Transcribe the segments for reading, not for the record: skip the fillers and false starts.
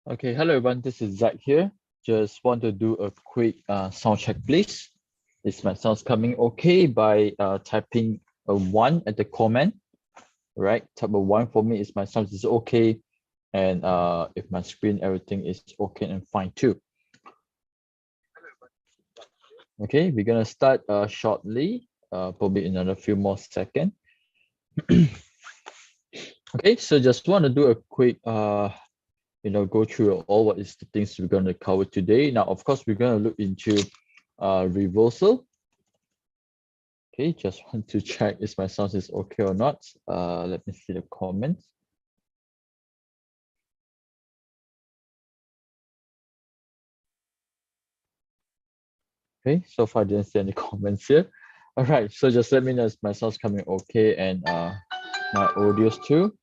Okay, hello everyone, this is Zach here. Just want to do a quick sound check, please. Is my sounds coming okay by typing a 1 at the comment, right? Type a 1 for me is my sound is okay. And if my screen, everything is okay and fine too. Okay, we're gonna start shortly, probably in another few more seconds. Okay, so just want to do a quick go through all what is the things we're going to cover today. Now, of course, we're going to look into reversal. Okay, just want to check if my sound is okay or not. Let me see the comments. Okay, so far I didn't see any comments here. All right, so just let me know if my sound's coming okay and my audios too.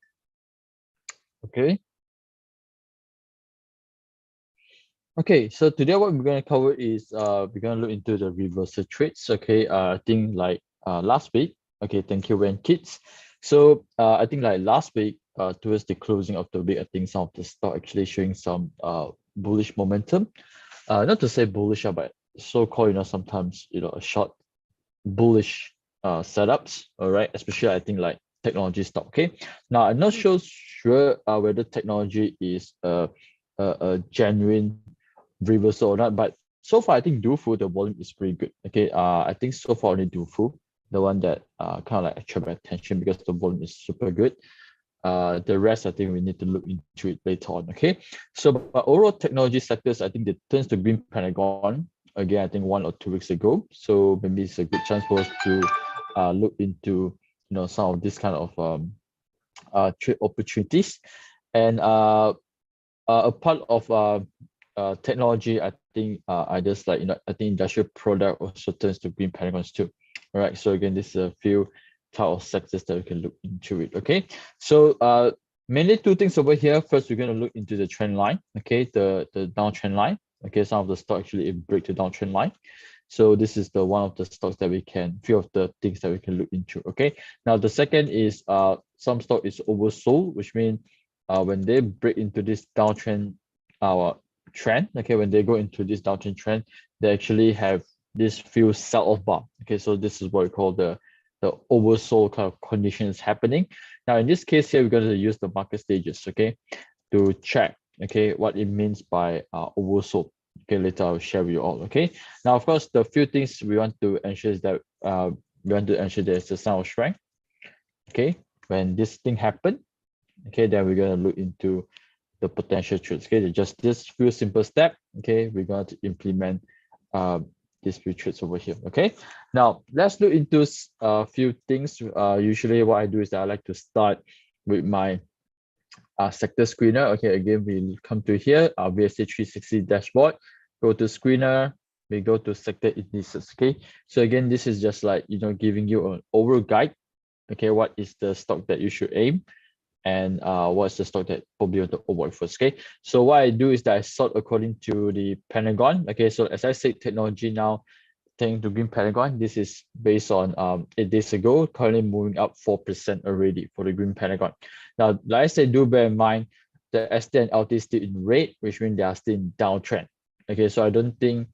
Okay. Okay, so today what we're going to cover is we're going to look into the reversal trades. Okay, I think like last week. Okay, thank you, when kids. So I think like last week, towards the closing of the week, I think some of the stock actually showing some bullish momentum. Not to say bullish, but so-called, sometimes a short bullish setups. All right, especially I think like technology stock. Okay, now I'm not sure whether technology is a genuine reversal or not, but so far I think DoFu, the volume is pretty good. Okay, I think so far only DoFu, the one that kind of like attract my attention because the volume is super good. The rest I think we need to look into it later on. Okay, so but overall technology sectors, I think it turns to green pentagon again, I think 1 or 2 weeks ago. So maybe it's a good chance for us to look into some of this kind of trade opportunities. And a part of technology, I think I just like I think industrial product also turns to green pentagons too. All right, so again, this is a few type of sectors that we can look into it. Okay, so mainly two things over here. First, we're going to look into the trend line. Okay, the downtrend line. Okay, some of the stock actually break the downtrend line. So this is the one of the stocks that we can, few of the things that we can look into. Okay, now the second is some stock is oversold, which means when they break into this downtrend trend, okay, when they go into this downtrend trend, they actually have this few sell-off bar. Okay, so this is what we call the oversold kind of conditions happening. Now in this case here, we're going to use the market stages, okay, to check, okay, what it means by oversold. Okay, later I'll share with you all. Okay, now of course the few things we want to ensure is that we want to ensure there's a sign of strength. Okay, when this thing happen, okay, then we're going to look into the potential trades. Okay, just this few simple step. Okay, we're going to implement these few trades over here. Okay, now let's look into a few things. Usually what I do is that I like to start with my sector screener. Okay, again, we come to here, our VSA 360 dashboard, go to screener, we go to sector indices. Okay, so again, this is just like giving you an overall guide. Okay, what is the stock that you should aim, and what's the stock that probably want to avoid first. Okay, so what I do is that I sort according to the pentagon. Okay, so as I said, technology now taking to green pentagon. This is based on 8 days ago, currently moving up 4% already for the green pentagon. Now, like I said, do bear in mind the ST and LT is still in red, which means they are still in downtrend. Okay, so I don't think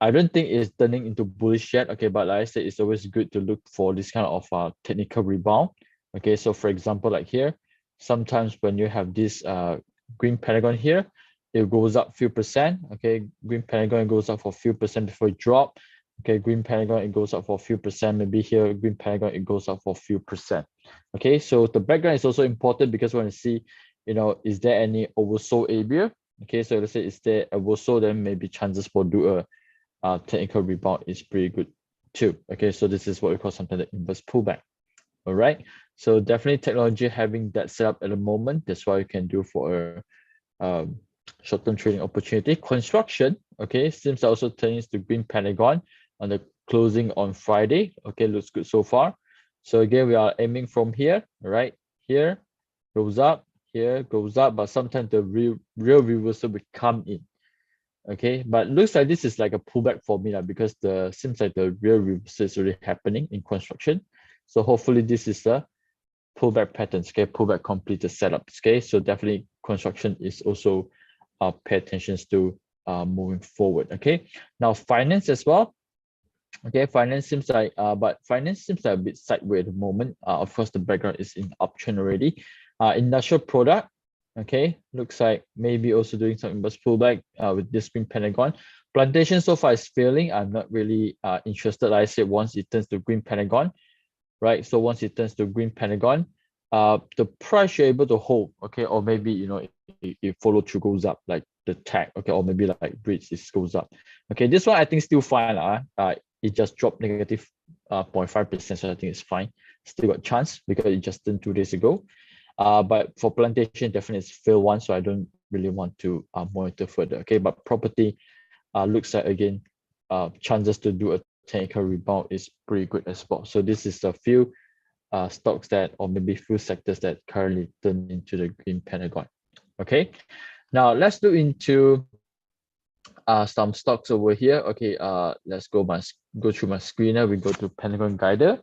it's turning into bullish yet. Okay, but like I said, it's always good to look for this kind of technical rebound. Okay, so for example, like here, sometimes when you have this green pentagon here, it goes up few percent. Okay, green pentagon goes up for a few percent before it drop. Okay, green pentagon, it goes up for a few percent. Maybe here, green pentagon, it goes up for a few percent. Okay, so the background is also important because we want to see, is there any oversold area? Okay, so let's say is there oversold, then maybe chances for do a technical rebound is pretty good too. Okay, so this is what we call something the inverse pullback. All right, so definitely technology having that set up at the moment. That's what you can do for a short-term trading opportunity. Construction, okay, seems also turning to green pentagon on the closing on Friday. Okay, looks good so far. So again, we are aiming from here, right? Here goes up, here goes up, but sometimes the real reversal will come in. Okay, but looks like this is like a pullback for me because seems like the real reversal is already happening in construction. So hopefully this is a pullback patterns. Okay, pullback completed setup. Okay, so definitely construction is also pay attention to moving forward. Okay, now finance as well. Okay, finance seems like but finance seems like a bit sideways at the moment. Of course, the background is in uptrend already. Industrial product, okay, looks like maybe also doing some inverse pullback with this green pentagon. Plantation so far is failing. I'm not really interested. Like I said, once it turns to green pentagon, right? So once it turns to green pentagon, the price you're able to hold, okay, or maybe it follow through goes up like the tag, okay, or maybe like bridge it goes up. Okay, this one I think still fine. It just dropped negative 0.5%, so I think it's fine. Still got chance because it just turned 2 days ago. But for plantation, definitely it's fail one, so I don't really want to monitor further. Okay, but property looks like again chances to do a technical rebound is pretty good as well. So this is a few stocks that, or maybe few sectors that currently turn into the green pentagon. Okay, now let's look into some stocks over here. Okay, let's go through my screener. We go to Pentagon Guider.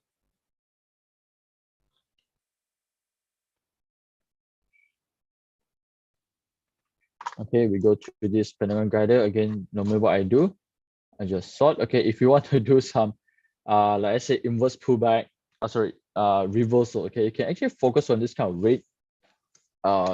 Okay, we go through this Pentagon Guider. Again, normally what I do, I just sort. Okay, if you want to do some like I say inverse pullback, reversal, okay, you can actually focus on this kind of red,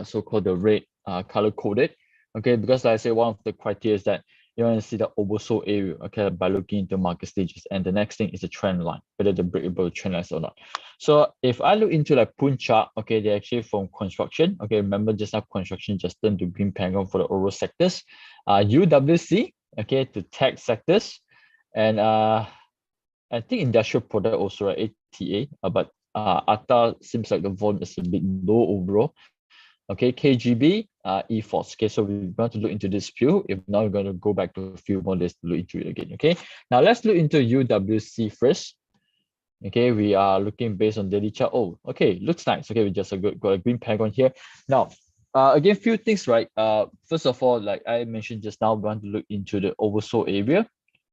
so-called the red color coded, okay, because like I say, one of the criteria is that you want to see the oversold area, okay, by looking into market stages. And the next thing is the trend line, whether the breakable trend lines or not. So if I look into like Poon chart, okay, they're actually from construction. Okay, remember just now construction just turned to green pentagon for the overall sectors. UWC, okay, to tech sectors, and I think industrial product also, right, ATA, but ATA seems like the volume is a bit low overall. Okay, KGB, EFOS. Okay, so we're going to look into this few. If not, we're going to go back to a few more days to look into it again. Okay, now let's look into UWC first. Okay, we are looking based on daily chart. Oh, okay, looks nice. Okay, we just got a green pentagon here. Now, again, few things, right? First of all, like I mentioned just now, we want to look into the oversold area.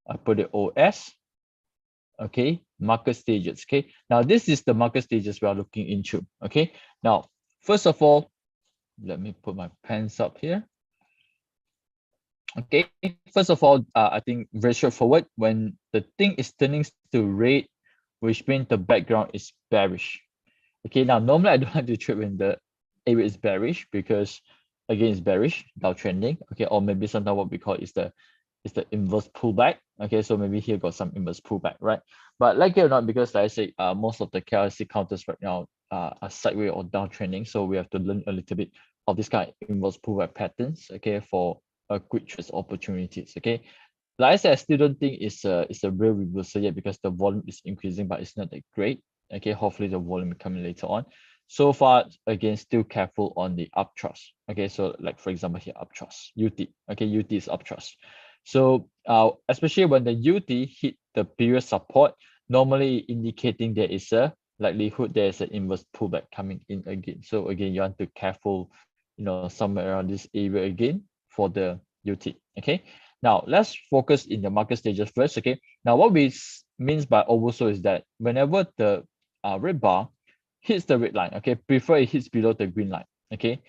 I put it OS. Okay, market stages. Okay, now this is the market stages we are looking into. Okay, now first of all, let me put my pens up here. Okay, first of all, I think very straightforward. When the thing is turning to red, which means the background is bearish. Okay, now normally I don't like to trade when the area is bearish because again it's bearish, downtrending. Okay, or maybe sometimes what we call is the inverse pullback. Okay, so maybe here got some inverse pullback, right? But like it or not, because like I say, most of the KRC counters right now are sideways or downtrending, so we have to learn a little bit of this kind of inverse pullback patterns, okay, for a quick trade opportunities. Okay, like I said, I still don't think it's a real reversal yet because the volume is increasing, but it's not that great. Okay, hopefully the volume will come later on. So far, again, still careful on the uptrust. Okay, so like for example here, uptrust, UT. Okay, UT is uptrust. So especially when the UT hit the period support, normally indicating there is a likelihood there is an inverse pullback coming in again. So again, you want to careful, somewhere around this area again for the UT. Okay, now let's focus in the market stages first. Okay, now what we means by oversold is that whenever the red bar hits the red line, okay, prefer it hits below the green line. Okay,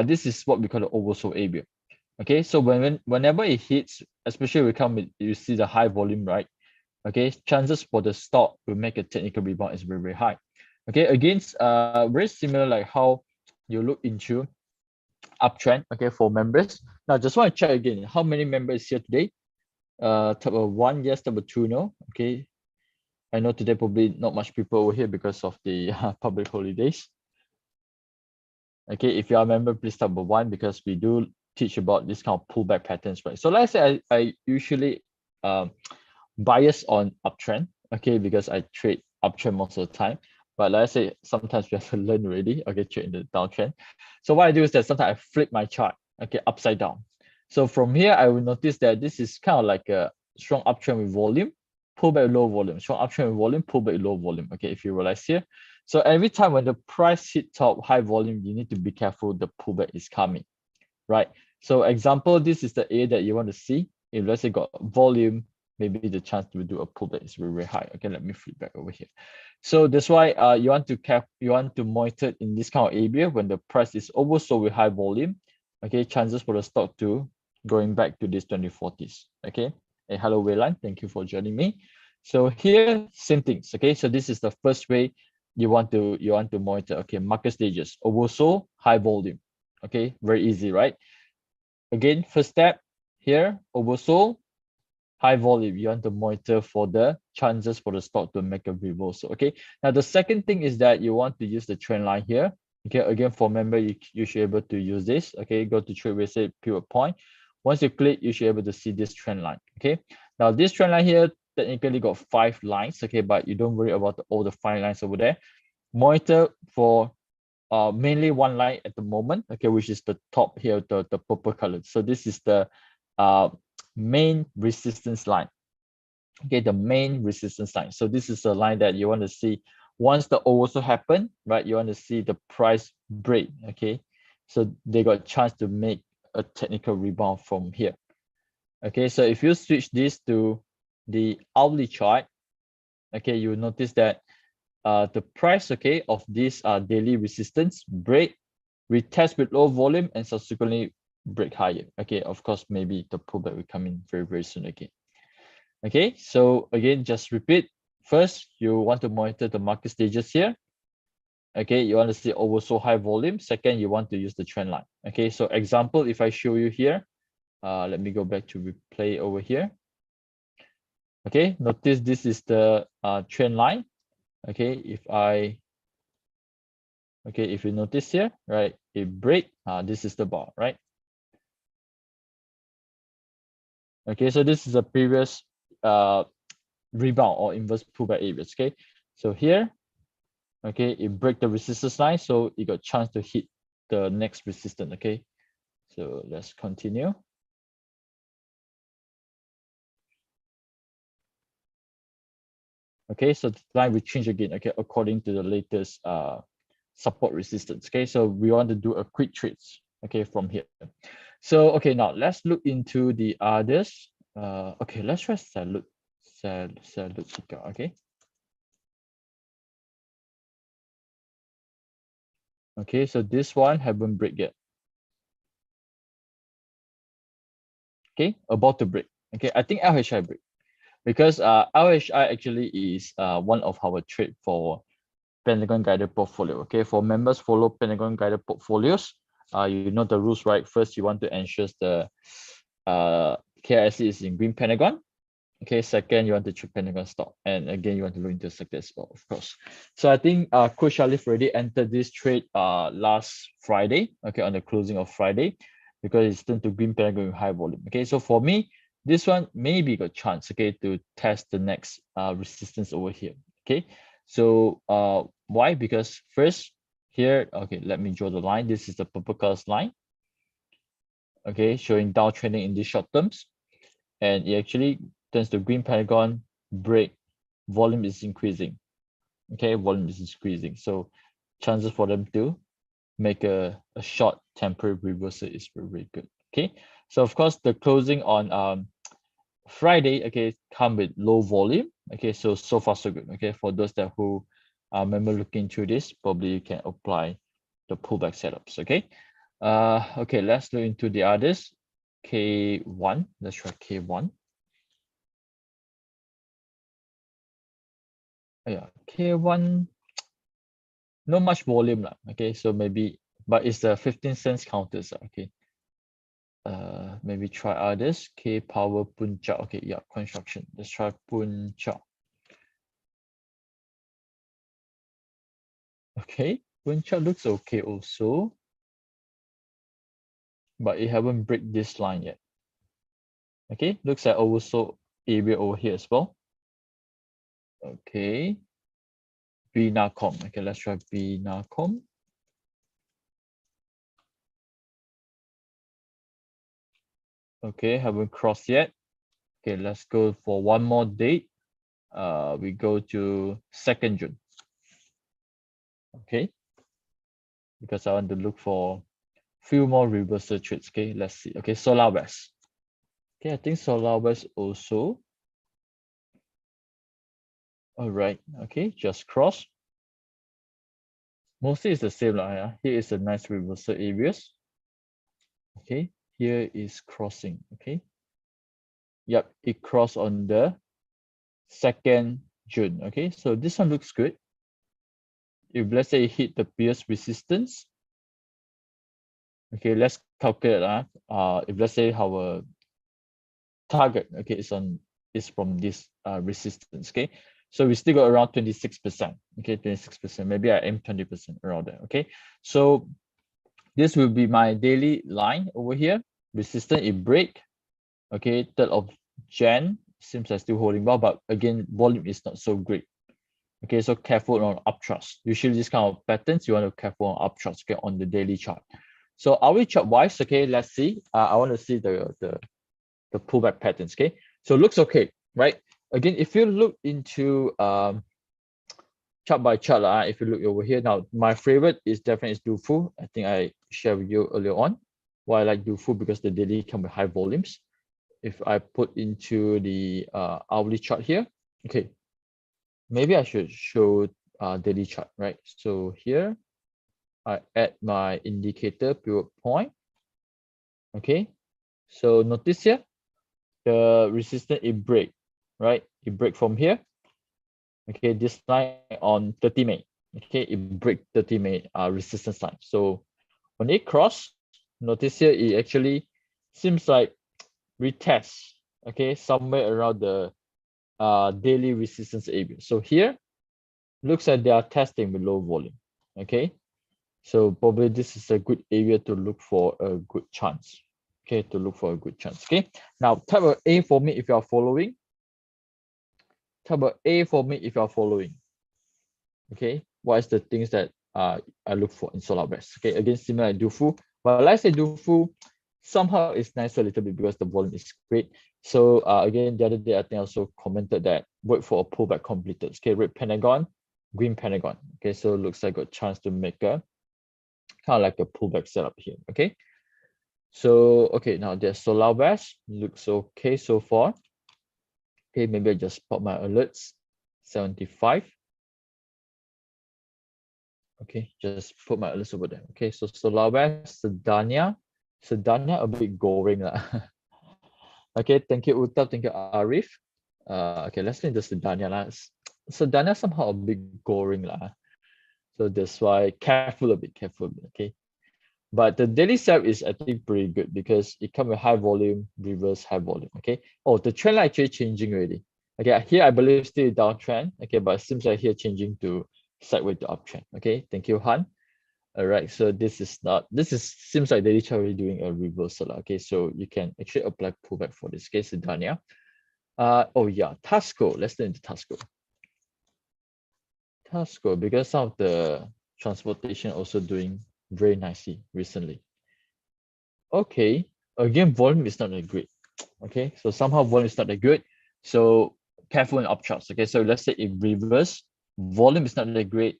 this is what we call the oversold area. Okay, so whenever it hits, especially you see the high volume, right? Okay, chances for the stock will make a technical rebound is very, very high. Okay, against very similar like how you look into uptrend, okay, for members. Now just want to check again, how many members here today? Type of 1, yes, type of 2, no. Okay, I know today probably not much people over here because of the public holidays. Okay, if you are a member, please type of 1 because we do teach about this kind of pullback patterns, right? So let's say I usually bias on uptrend, okay, because I trade uptrend most of the time. But let's say sometimes we have to learn already, okay, trade in the downtrend. So what I do is that sometimes I flip my chart, okay, upside down. So from here, I will notice that this is kind of like a strong uptrend with volume, pullback low volume, strong uptrend with volume, pullback low volume. Okay, if you realize here. So every time when the price hit top high volume, you need to be careful the pullback is coming, right? So example, this is the area that you want to see. If let's say got volume, maybe the chance to do a pullback is very, very high. Okay, let me flip back over here. So that's why you want to monitor in this kind of area when the price is oversold with high volume. Okay, chances for the stock to going back to this 2040s. Okay. Hey, hello Wayland, thank you for joining me. So here, same things. Okay, so this is the first way you want to monitor. Okay, market stages, oversold, high volume. Okay, very easy, right? Again, first step here, oversold, high volume. You want to monitor for the chances for the stock to make a reversal. Okay. Now the second thing is that you want to use the trend line here. Okay. Again, for member, you should be able to use this. Okay. Go to trade visit pivot point. Once you click, you should be able to see this trend line. Okay. Now this trend line here technically got 5 lines. Okay, but you don't worry about all the 5 lines over there. Monitor for mainly one line at the moment, okay, which is the top here, the purple color. So this is the main resistance line. Okay, the main resistance line. So this is a line that you want to see once the also happen, right? You want to see the price break. Okay, so they got a chance to make a technical rebound from here. Okay, so if you switch this to the hourly chart, okay, you will notice that the price, okay, of this daily resistance break, retest with low volume and subsequently break higher. Okay, of course, maybe the pullback will come in very, very soon again. Okay, so again, just repeat. First, you want to monitor the market stages here. Okay, you want to see oversold high volume. Second, you want to use the trend line. Okay, so example, if I show you here, let me go back to replay over here. Okay, notice this is the trend line. Okay, if you notice here, right, it break, this is the bar, right? Okay, so this is a previous rebound or inverse pullback areas. Okay, so here, okay, it break the resistance line, so it got chance to hit the next resistance. Okay, so let's continue. Okay, so the line will change again, okay, according to the latest support resistance. Okay, so we want to do a quick trades, okay, from here. So okay, now let's look into the others. Okay, let's try salute ticker. Okay. Okay, so this one haven't break yet. Okay, about to break. Okay, I think LHI break because LHI actually is one of our trade for Pentagon guided portfolio. Okay, for members follow Pentagon guided portfolios, you know the rules, right? First, you want to ensure the KIC is in green Pentagon. Okay, second, you want to check Pentagon stock, and again, you want to look into the sector as well, of course. So I think Coach Shalif already entered this trade last Friday, okay, on the closing of Friday, because it's turned to green Pentagon with high volume. Okay, so for me, this one maybe got chance, okay, to test the next resistance over here. Okay, so why? Because first here, okay, let me draw the line. This is the purple color line, okay, showing downtrending in the short terms, and it actually turns to green Pentagon break, volume is increasing. Okay, volume is increasing, so chances for them to make a short temporary reversal is very, very good. Okay, so of course the closing on Friday, okay, come with low volume. Okay, so far so good. Okay, for those that who remember looking through this, probably you can apply the pullback setups. Okay, okay, let's look into the others. K1, let's try K1. Yeah, K1, not much volume lah. Okay, so maybe, but it's the 15 cents counters. Okay, maybe try others. K power Puncak. Okay, yeah, construction. Let's try Puncak. Okay, Puncak looks okay also, but it haven't break this line yet. Okay, looks like also area over here as well. Okay, Binacom. Okay, let's try Binacom. Okay, haven't crossed yet. Okay, let's go for one more date. We go to 2nd June. Okay, because I want to look for few more reversal trades. Okay, let's see. Okay, Solar West. Okay, I think Solar West also. All right. Okay, just cross. Mostly it's the same lah. Yeah? Here is a nice reversal areas. Okay, here is crossing. Okay, yep, it crossed on the 2nd June. Okay, so this one looks good. If let's say it hit the previous resistance, okay, let's calculate. If let's say our target, okay, is from this resistance. Okay, so we still got around 26%. Okay, 26%. Maybe I aim 20% around there. Okay, so this will be my daily line over here. Resistance, it break. Okay, 3rd of Jan, seems like still holding well, but again, volume is not so great. Okay, so careful on upthrust. Usually this kind of patterns, you want to careful on upthrust, okay, on the daily chart. So hourly chart wise, okay, let's see. I want to see the pullback patterns, okay? So it looks okay, right? Again, if you look into chart by chart, if you look over here, now my favorite is definitely is Dufu. I think I shared with you earlier on why I like Dufu, because the daily come with high volumes. If I put into the hourly chart here, okay, maybe I should show daily chart, right? So here I add my indicator pivot point. Okay, so notice here the resistance, it break, right? It break from here. Okay, this line on 30 May. Okay, it break 30 May resistance line. So when it cross, notice here it actually seems like retest, okay, somewhere around the daily resistance area. So here looks like they are testing with low volume. Okay, so probably this is a good area to look for a good chance. Okay, to look for a good chance. Okay, now type of A for me if you are following. Type of A for me if you are following. Okay, what is the things that I look for in solar bears? Okay, again, similar like Dufu, but let's say Dufu somehow it's nicer a little bit because the volume is great. So again, the other day I think I also commented that wait for a pullback completed. Okay, red pentagon, green pentagon. Okay, so it looks like a chance to make a kind of like a pullback setup here. Okay, so okay, now there's solar bears, looks okay so far. Okay, maybe I just pop my alerts 75. Okay, just put my alerts over there. Okay, so Solar Sedania. Sedania a bit goring lah. Okay, thank you Uta, thank you Arif. Okay, let's into Sedania lah. Sedania somehow a bit goring lah. So that's why careful a bit, okay. But the daily setup is I think pretty good because it comes with high volume, reverse high volume. Okay. Oh, the trend line actually changing already. Okay, here I believe still downtrend. Okay, but it seems like here changing to sideways to uptrend. Okay, thank you, Han. All right, so this is seems like daily chart already doing a reversal. Okay, so you can actually apply pullback for this case, Dania. Oh yeah, Tasco. Let's look into Tasco. Tasco, because some of the transportation also doing very nicely recently. Okay, again, volume is not that great. Okay, so somehow volume is not that good. So careful in upcharts. Okay, so let's say in reverse, volume is not that great.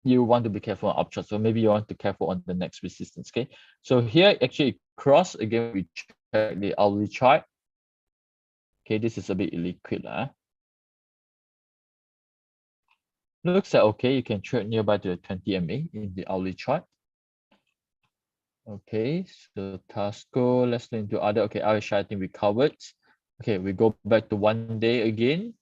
You want to be careful on upcharts. So maybe you want to be careful on the next resistance. Okay, so here actually cross again. We check the hourly chart. Okay, this is a bit illiquid. Looks like okay. You can trade nearby to the 20 MA in the hourly chart. Okay, so Tasco, let's look into other. Okay, our I think we covered. Okay, we go back to 1 day again.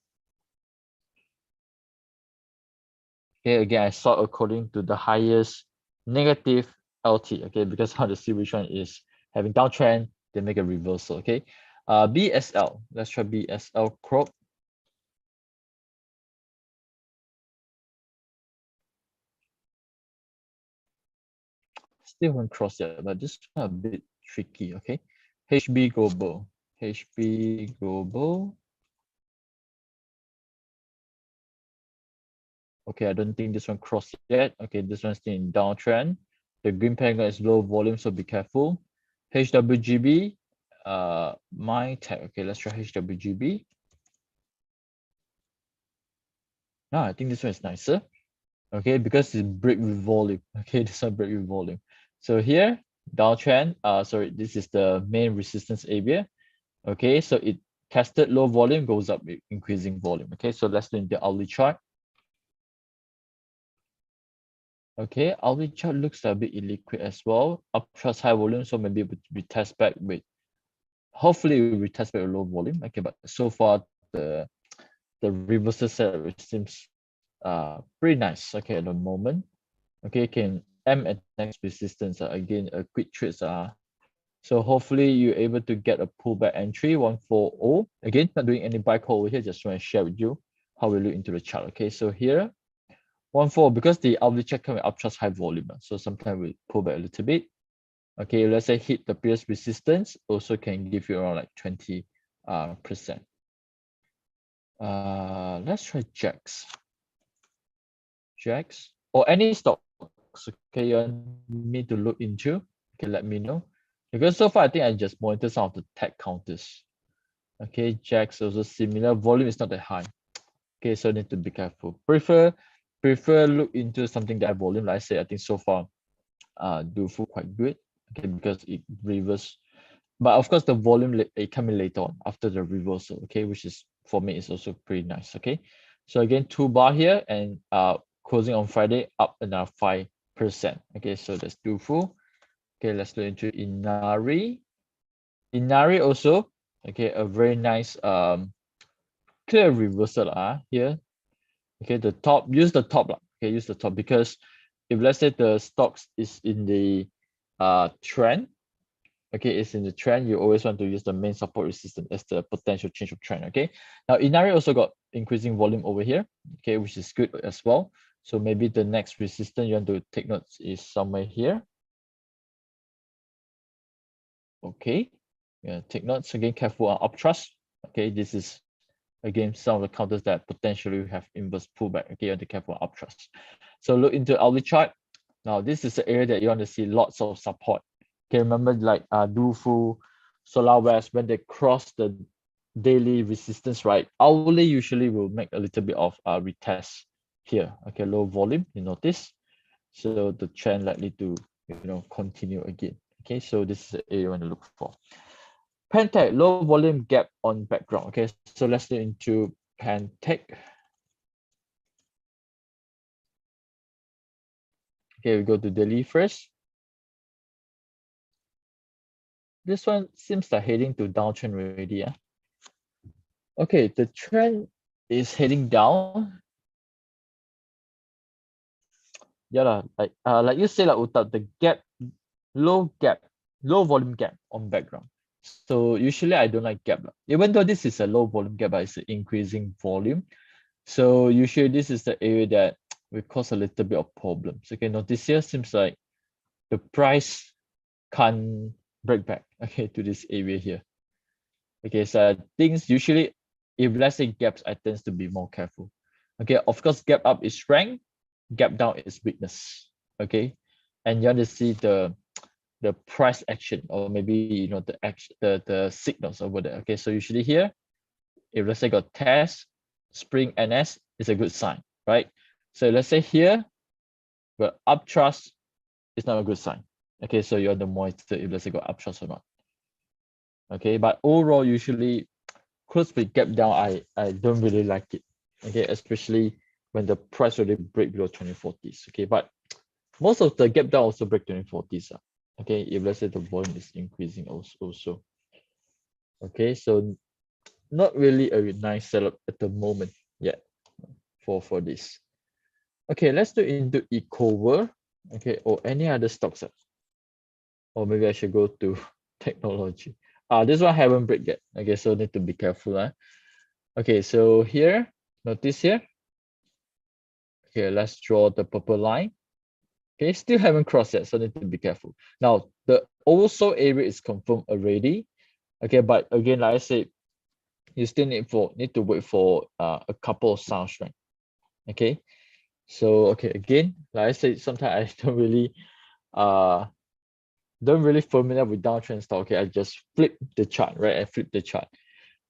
Okay, again, I sort according to the highest negative LT. Okay, because how to see which one is having downtrend, they make a reversal. Okay, BSL. Let's try BSL crop. Still haven't crossed yet, but this one a bit tricky. Okay, HB Global. HB Global. Okay, I don't think this one crossed yet. Okay, this one's still in downtrend. The green pentagon is low volume, so be careful. HWGB, my tag. Okay, let's try HWGB. No, I think this one is nicer. Okay, because it's break with volume. Okay, this one break with volume. So here, downtrend. Sorry, this is the main resistance area. Okay, so it tested low volume, goes up with increasing volume. Okay, so let's look at the hourly chart. Okay, hourly chart looks a bit illiquid as well. Uptrust high volume, so maybe we test back with, hopefully we test back with low volume. Okay, but so far the reversal set which seems pretty nice. Okay, at the moment. Okay, can M at next resistance again a quick trades so hopefully you're able to get a pullback entry 140. Again, not doing any buy call over here, just want to share with you how we look into the chart. Okay, so here 140 because the hourly chart come with uptrust high volume, so sometimes we pull back a little bit. Okay, let's say hit the previous resistance, also can give you around like 20%. Let's try Jacks or any stocks. Okay, you want me to look into? Okay, let me know. Because so far I think I just monitor some of the tech counters. Okay, Jacks also similar. Volume is not that high. Okay, so need to be careful. Prefer look into something that have volume. Like I say, I think so far do feel quite good. Okay, because it reverse. But of course the volume it coming later on after the reversal. Okay, which is for me is also pretty nice. Okay, so again 2 bar here and closing on Friday up another 5%. Okay, so that's do full. Okay, let's look into Inari. Inari also, okay, a very nice clear reversal here. Okay, the top, use the top okay, use the top because if let's say the stocks is in the trend, okay, it's in the trend, you always want to use the main support resistance as the potential change of trend. Okay, now Inari also got increasing volume over here, okay, which is good as well. So maybe the next resistance you want to take notes is somewhere here. Okay, yeah, take notes again, careful on uptrust. Okay, this is again some of the counters that potentially have inverse pullback. Okay, you want to careful on uptrust. So look into hourly chart. Now this is the area that you want to see lots of support. Okay, remember like Dufu, Solar West, when they cross the daily resistance, right? Hourly usually will make a little bit of retest here. Okay, low volume, you notice. So the trend likely to continue again. Okay, so this is the area you want to look for. Pentec, low volume gap on background. Okay, so let's look into Pentec. Okay, we go to daily first. This one seems like heading to downtrend already. Yeah. Okay, the trend is heading down. Yeah, like you say, without the gap, low volume gap on background. So usually I don't like gap. Even though this is a low volume gap, but it's an increasing volume. So usually this is the area that will cause a little bit of problems. Okay, notice here seems like the price can't break back, okay, to this area here. Okay, so things usually, if let's say gaps, I tends to be more careful. Okay, of course, gap up is strength, gap down is weakness. Okay, and you want to see the price action or maybe the action, the signals over there. Okay, so usually here, if let's say got test, spring NS is a good sign, right? So let's say here, but uptrust is not a good sign. Okay, so you're the monitor if let's say got uptrust or not. Okay, but overall usually close with gap down, I don't really like it. Okay, especially when the price already break below 2040s. Okay, but most of the gap down also break 2040s. Okay, if let's say the volume is increasing also. Okay, so not really a nice setup at the moment yet for this. Okay, let's look into Ecover. Okay, or any other stocks. Or maybe I should go to technology. This one haven't break yet. Okay, so need to be careful. Okay, so here, notice here. Okay, let's draw the purple line. Okay, still haven't crossed yet, so need to be careful. Now, the oversold area is confirmed already. Okay, but again, like I said, you still need to wait for a couple of sound strength. Okay, so okay, again, like I said, sometimes I don't really familiar with downtrend stock. Okay, I just flip the chart, right? I flip the chart.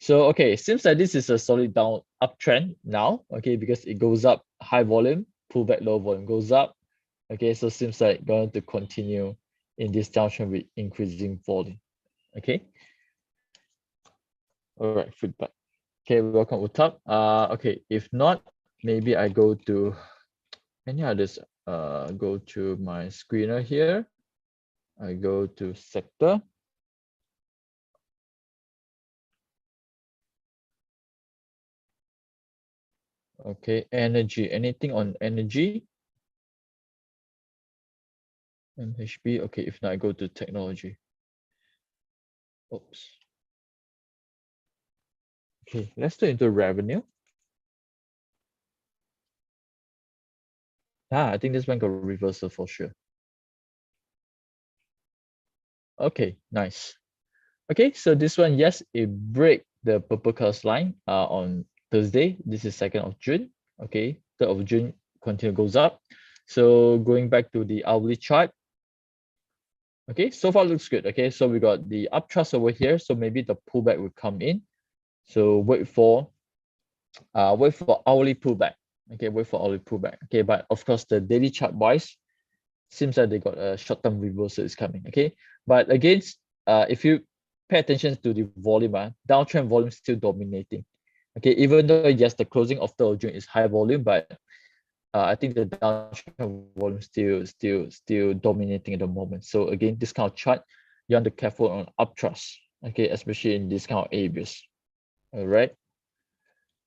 So okay, it seems like this is a solid down uptrend now. Okay, because it goes up high volume, pull back low volume, goes up. Okay, so seems like going to continue in this downtrend with increasing volume. Okay. All right, feedback. Okay, welcome Utap. Okay, if not, maybe I go to any others. go to my screener here. I go to sector. Okay, energy. Anything on energy? MHB. Okay, if not, I go to technology. Oops. Okay, let's go into revenue. I think this one got reversal for sure. Okay, nice. Okay, so this one, yes, it break the purple curve line on Thursday. This is 2nd of June. Okay, 3rd of June continue goes up. So going back to the hourly chart. Okay, so far looks good. Okay, so we got the uptrust over here. So maybe the pullback will come in. So wait for hourly pullback. Okay, wait for hourly pullback. Okay, but of course the daily chart wise, seems like they got a short-term reversal is coming. Okay, but again, if you pay attention to the volume, downtrend volume still dominating. Okay, even though yes, the closing of the June is high volume, but I think the downtrend volume still dominating at the moment. So again, this kind of chart, you want to be careful on uptrust. Okay, especially in this kind of areas. All right.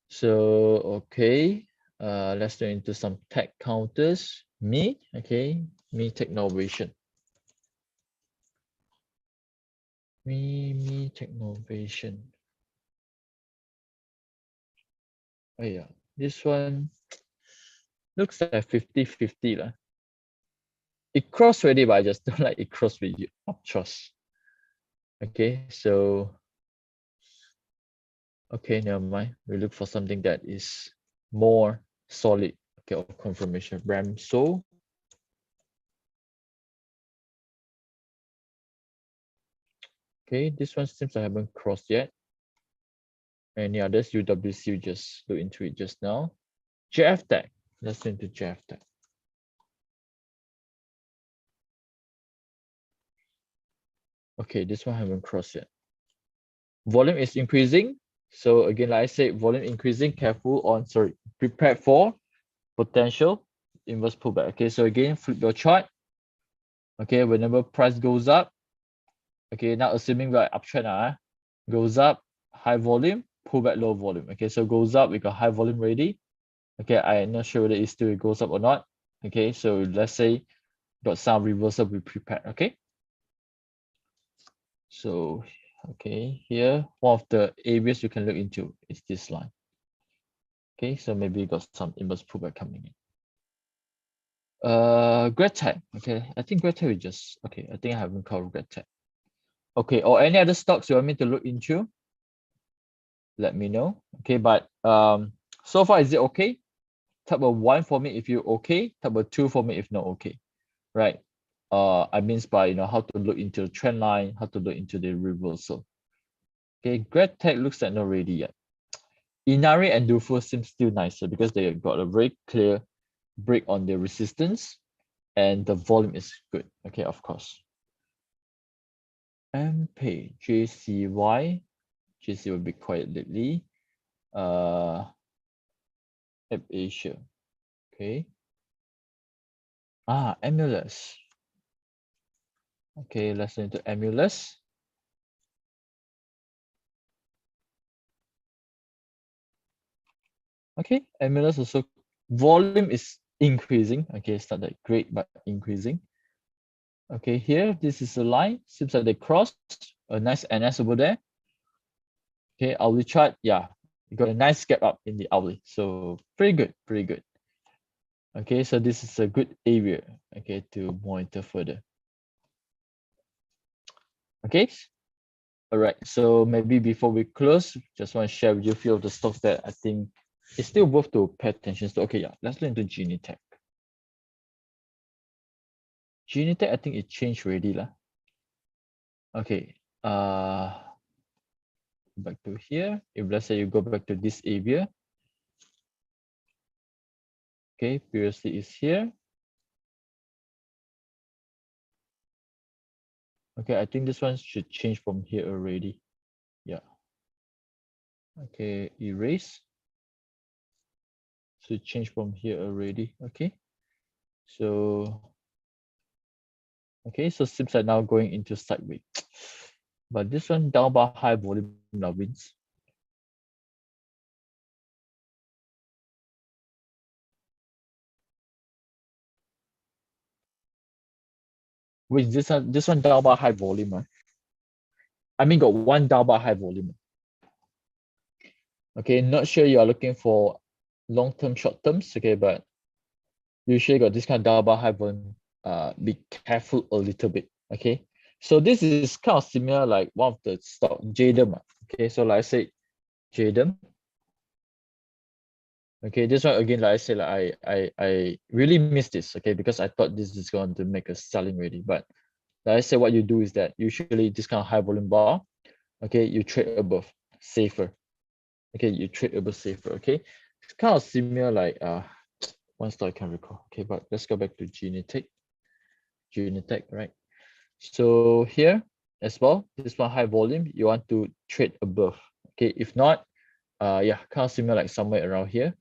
So okay, let's go into some tech counters. Okay, Technovation. Technovation. Oh yeah, this one looks like 50-50 lah. It crossed already, but I just don't like it crossed with uptrust. Okay, so okay, never mind. We look for something that is more solid. Okay, of confirmation. Ramso. Okay, this one seems I haven't crossed yet. Any others? UWC, we just look into it just now. JFTech. Let's go into JFTech. Okay, this one haven't crossed yet. Volume is increasing. So again, like I said, volume increasing, careful on, prepared for potential inverse pullback. Okay, so again, flip your chart. Okay, whenever price goes up, okay, now assuming we're uptrend, goes up, high volume, pullback, low volume. Okay, so goes up, we got high volume ready. Okay, I'm not sure whether it still goes up or not. Okay, so let's say got some reversal, be prepared. Okay, so okay, here one of the areas you can look into is this line. Okay, so maybe you got some inverse pullback coming in. GradTech. Okay, I think GradTech we just okay. I think I haven't covered GradTech. Okay, or any other stocks you want me to look into? Let me know. Okay, but so far is it okay? Type of 1 for me if you okay. Type of 2 for me if not okay. Right. I mean by how to look into the trend line, how to look into the reversal. Okay, GradTech looks like not ready yet. Inari and Dufo seems still nicer because they got a very clear break on the resistance and the volume is good. Okay, of course. MPay, JCY will be quiet lately. App Asia. Okay. Emulus. Okay, let's go into Emulus. Okay, Emulus also volume is increasing. Okay, it's not that great, but increasing. Okay, here this is a line. Seems like they crossed a nice NS over there. Okay, hourly chart, yeah, you got a nice gap up in the hourly. So pretty good, pretty good. Okay, so this is a good area, okay, to monitor further. Okay, all right, so maybe before we close, just want to share with you a few of the stocks that I think it's still worth to pay attention to. Okay, yeah, let's look into Genitech. Genitech, I think it changed already lah. Okay, back to here. If let's say you go back to this area, okay, previously is here. Okay, I think this one should change from here already. Yeah. Okay, erase. So change from here already. Okay. So, okay, so seems like now going into sideways. But this one down bar high volume now wins. Which this one down bar high volume. I mean got one down bar high volume. Okay, not sure you are looking for long-term, short-terms, okay, but usually got this kind of down bar high volume. Be careful a little bit. Okay, so this is kind of similar like one of the stock JDM. Okay, so like I said, JDM. Okay, this one again, like I said, like I really missed this. Okay, because I thought this is going to make us selling ready, but like I said, what you do is that usually this kind of high volume bar, okay, you trade above, safer. Okay, you trade above safer. Okay, it's kind of similar like one stock I can recall. Okay, but let's go back to Genetech. Genetech, right? So here as well, this one high volume, you want to trade above. Okay, if not, yeah, kind of similar like somewhere around here.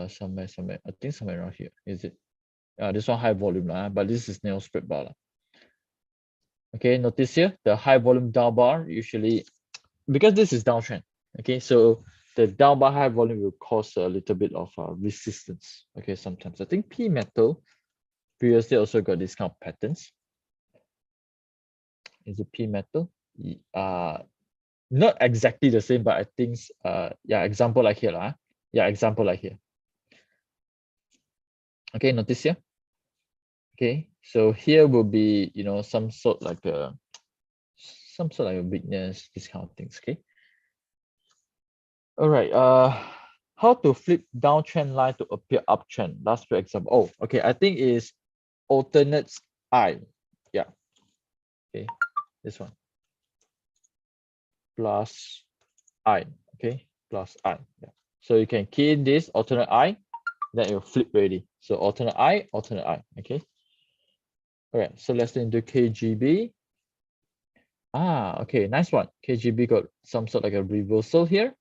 Somewhere, I think somewhere around here. Is it? This one high volume, but this is nail spread bar. Okay, notice here the high volume down bar usually, because this is downtrend. Okay, so the down bar high volume will cause a little bit of resistance. Okay, sometimes I think P metal previously also got this kind of patterns. Is it P metal? Not exactly the same, but I think yeah, example like here yeah, example like here. Okay, notice here. Okay, so here will be, you know, some sort like a weakness, this kind of things. Okay, all right, how to flip downtrend line to appear uptrend? Last few example. Oh, okay, I think is alternates I. Yeah, okay, this one plus I. Okay, plus I. Yeah, so you can key in this alternate I, then it will flip ready. So alternate I. Okay, all right, so let's into KGB. Okay, nice one. KGB got some sort like a reversal here.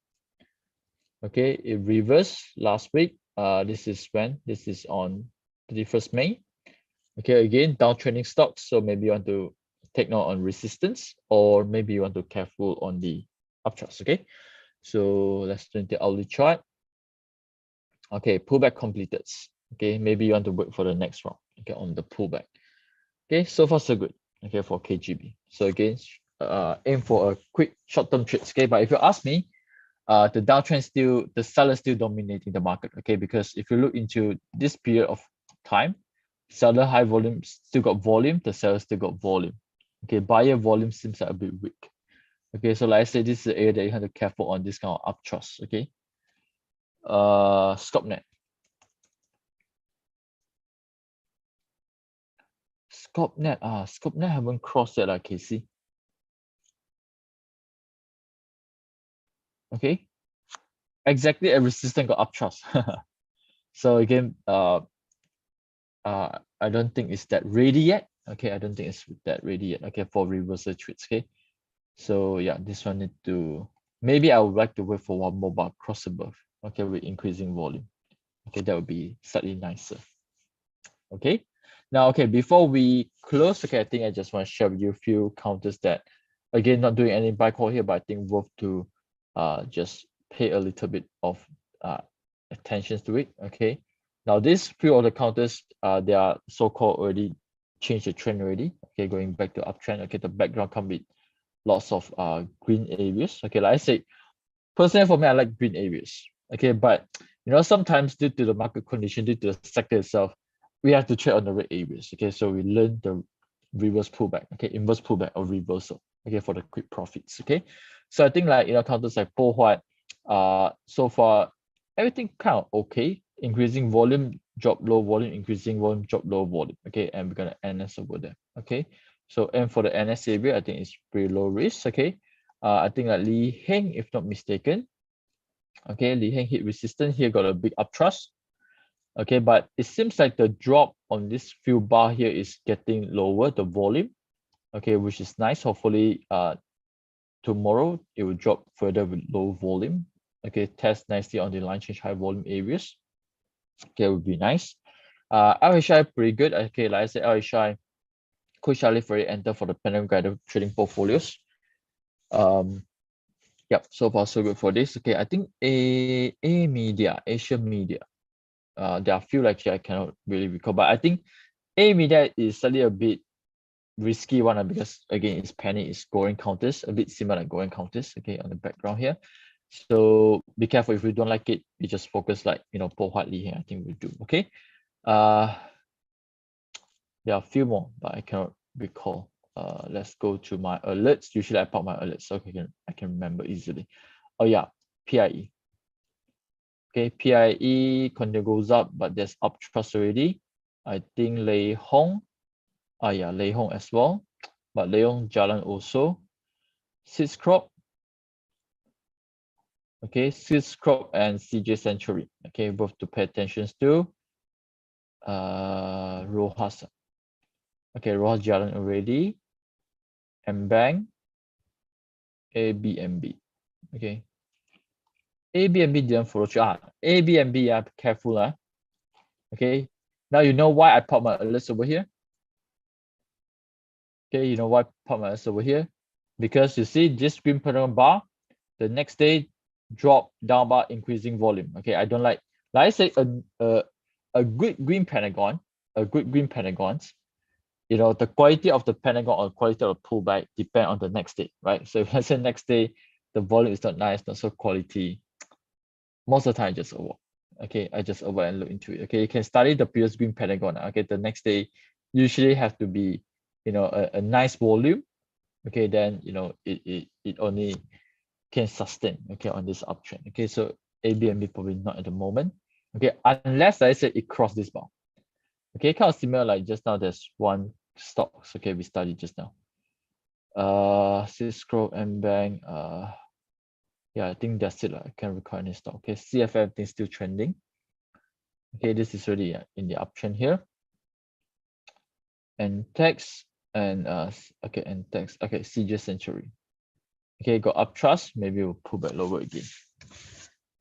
Okay, it reversed last week. This is when? This is on 31st May. Okay, again, downtrending stocks. So maybe you want to take note on resistance, or maybe you want to careful on the uptrust. Okay, so let's turn the hourly chart. Okay, pullback completed. Okay, maybe you want to wait for the next round. Okay, on the pullback. Okay, so far so good. Okay, for KGB. So again, aim for a quick short-term trades. Okay, but if you ask me, the downtrend still, the seller still dominating the market. Okay, because if you look into this period of time, seller high volume still got volume, the seller still got volume. Okay, buyer volume seems like a bit weak. Okay, so like I said, this is the area that you have to be careful on this kind of uptrust. Okay, Scopnet. Scopnet haven't crossed yet, like KC. Okay, exactly a resistance got uptrust. So again, I don't think it's that ready yet. Okay, I don't think it's that ready yet. Okay, for reversal trades. Okay, so yeah, this one need to, maybe I would like to wait for one more bar cross above. Okay, with increasing volume. Okay, that would be slightly nicer. Okay, now okay, before we close, okay, I think I just want to share with you a few counters that, again, not doing any buy call here, but I think worth to just pay a little bit of attention to it. Okay, now these few of the counters, they are so-called already changed the trend already. Okay, going back to uptrend. Okay, the background come with lots of green areas. Okay, like I said, personally for me, I like green areas. Okay, but you know, sometimes due to the market condition, due to the sector itself, we have to trade on the red areas. Okay, so we learn the reverse pullback. Okay, inverse pullback or reversal. Okay, for the quick profits. Okay, so I think like, you know, counters like Pohua, so far everything kind of okay. Increasing volume, drop low volume, increasing volume, drop low volume. Okay, and we're gonna NS over there. Okay, so and for the NS area, I think it's pretty low risk. Okay, I think like Li Heng, if not mistaken. Okay, Li Heng hit resistance here, got a big uptrust. Okay, but it seems like the drop on this few bar here is getting lower, the volume. Okay, which is nice. Hopefully, tomorrow it will drop further with low volume. Okay, test nicely on the line change high volume areas. Okay, would be nice. LHI pretty good. Okay, like I said, LHI, Coach Charlie Ferry enter for the Pentagon Guided Trading Portfolios. Yep, so far so good for this. Okay, I think Asia Media. There are a few actually I cannot really recall, but I think A Media is slightly a bit risky one because again it's penny is going counters, a bit similar like going counters. Okay, on the background here. So be careful if you don't like it, you just focus like Paul Hartley here. I think we do. Okay. There are a few more, but I cannot recall. Let's go to my alerts. Usually I pop my alerts so I can remember easily. Oh yeah, PIE. Okay, PIE continue goes up, but there's uptrust already. I think Lei Hong. Yeah, Lei Hong as well. But Lei Hong Jalan also. Six Crop. Okay, Six Crop and CJ Century. Okay, both to pay attention to. Rojas. Okay, Rojas Jalan already. Mbang. ABNB. Okay. ABNB didn't follow through. ABNB, yeah, careful. Okay. Now you know why I pop my alerts over here. Okay, you know why I pop my alerts over here? Because you see this green pattern bar, the next day drop down bar increasing volume. Okay, I don't like I say a good green pentagon, the quality of the pentagon or quality of the pullback depend on the next day, right? So if I say next day the volume is not nice, not so quality, most of the time I just avoid. Okay, I just avoid and look into it. Okay, you can study the previous green pentagon. Okay, the next day usually have to be a nice volume. Okay, then it only can sustain on this uptrend. Okay, so ABNB probably not at the moment. Okay, unless I say it crossed this bar. Okay, kind of similar like just now. There's one stocks. Okay, we studied just now. Cisco and Bank. Yeah, I think that's it. I can't recall any stock. Okay, CFM thing still trending. Okay, this is already in the uptrend here. And text and text. Okay, CJ Century. Okay, got uptrust. Maybe we'll pull back lower again.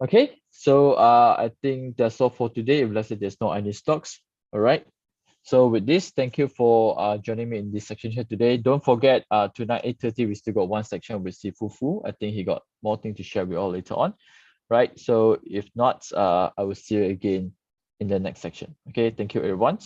Okay, so I think that's all for today. If let's say there's no any stocks, all right. So with this, thank you for joining me in this section here today. Don't forget tonight 8:30 we still got one section with Sifu Fu. I think he got more things to share with all later on, right? So if not, I will see you again in the next section. Okay, thank you everyone.